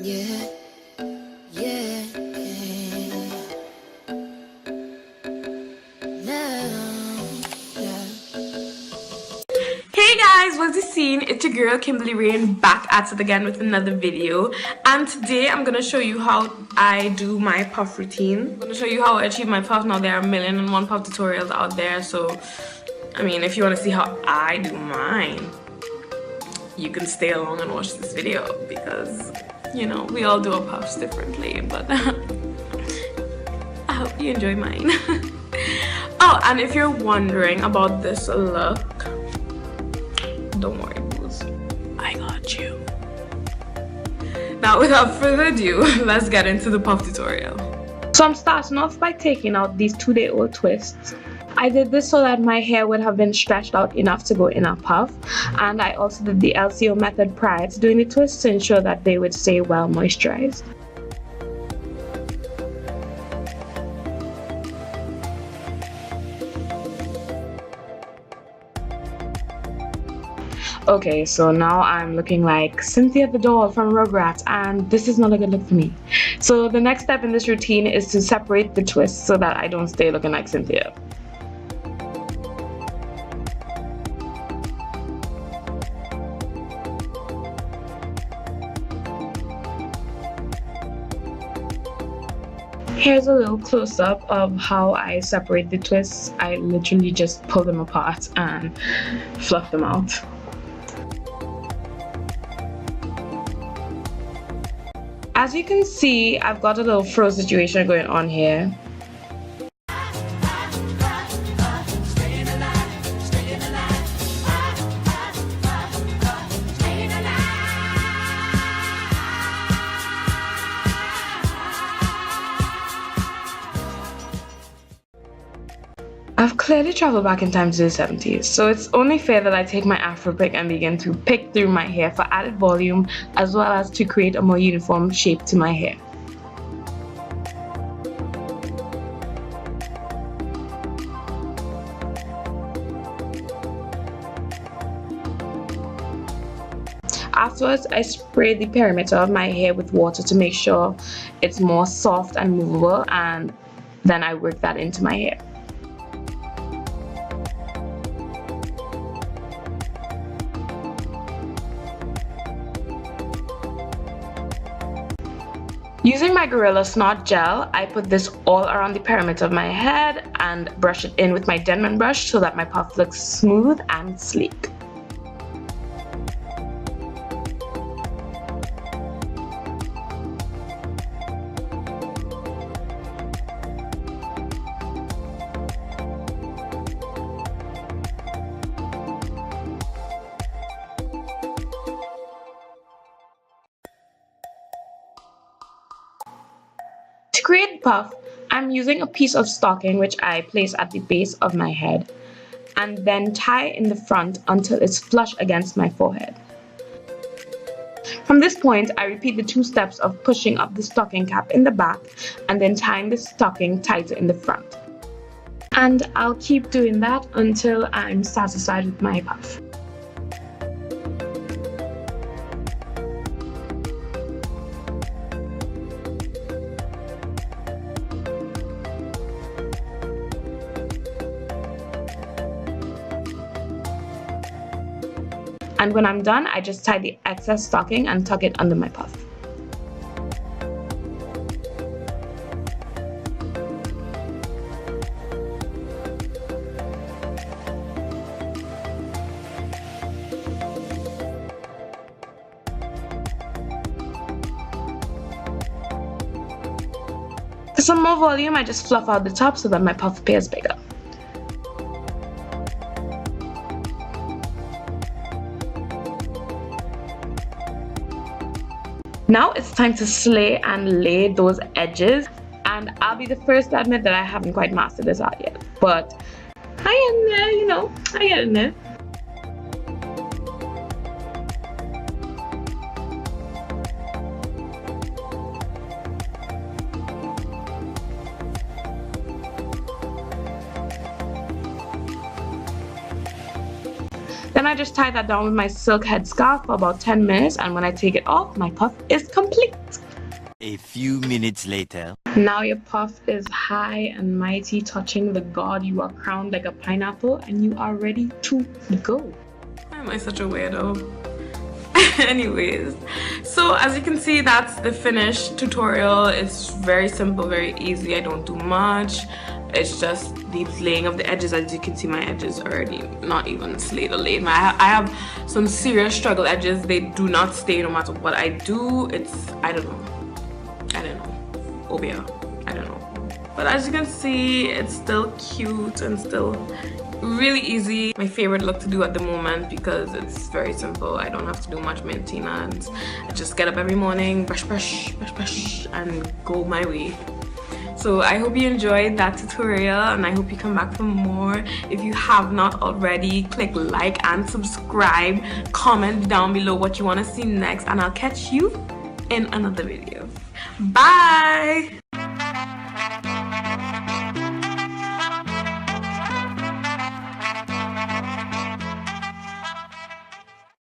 Yeah, yeah, Hey guys, what's the scene? It's your girl Kimberly back at it again with another video, and today I'm gonna show you how I do my puff routine. I'm gonna show you how I achieve my puff. Now there are 1,000,001 puff tutorials out there, so I mean if you want to see how I do mine, you can stay along and watch this video because you know we all do our puffs differently, but I hope you enjoy mine. Oh, and if you're wondering about this look, don't worry, booze. I got you. Now, without further ado, let's get into the puff tutorial. So I'm starting off by taking out these 2-day-old twists. I did this so that my hair would have been stretched out enough to go in a puff, and I also did the LCO method prior to doing the twists to ensure that they would stay well moisturized. Okay, so now I'm looking like Cynthia the doll from Rugrats, and this is not a good look for me. So the next step in this routine is to separate the twists so that I don't stay looking like Cynthia. Here's a little close-up of how I separate the twists. I literally just pull them apart and fluff them out. As you can see, I've got a little fro situation going on here. I've clearly traveled back in time to the 70s, so it's only fair that I take my afro pick and begin to pick through my hair for added volume as well as to create a more uniform shape to my hair. Afterwards, I spray the perimeter of my hair with water to make sure it's more soft and movable, and then I work that into my hair. Using my Gorilla Snot gel, I put this all around the perimeter of my head and brush it in with my Denman brush so that my puff looks smooth and sleek. To create the puff, I'm using a piece of stocking which I place at the base of my head and then tie in the front until it's flush against my forehead. From this point, I repeat the 2 steps of pushing up the stocking cap in the back and then tying the stocking tighter in the front. And I'll keep doing that until I'm satisfied with my puff. And when I'm done, I just tie the excess stocking and tuck it under my puff. For some more volume, I just fluff out the top so that my puff appears bigger. Now it's time to slay and lay those edges, and I'll be the first to admit that I haven't quite mastered this art yet, but I am there, you know, I get in there. Then I just tie that down with my silk headscarf for about 10 minutes, and when I take it off, my puff is complete. A few minutes later. Now your puff is high and mighty, touching the god. You are crowned like a pineapple and you are ready to go. Why am I such a weirdo? Anyways, so as you can see, that's the finished tutorial. It's very simple, very easy. I don't do much. It's just the laying of the edges. As you can see, my edges are already not even slayed or laid. I have some serious struggle edges. They do not stay no matter what I do. I don't know. Obia, I don't know. But as you can see, it's still cute and still really easy. My favorite look to do at the moment because it's very simple. I don't have to do much maintenance. I just get up every morning, brush, and go my way. So I hope you enjoyed that tutorial and I hope you come back for more. If you have not already, click like and subscribe. Comment down below what you want to see next, and I'll catch you in another video. Bye!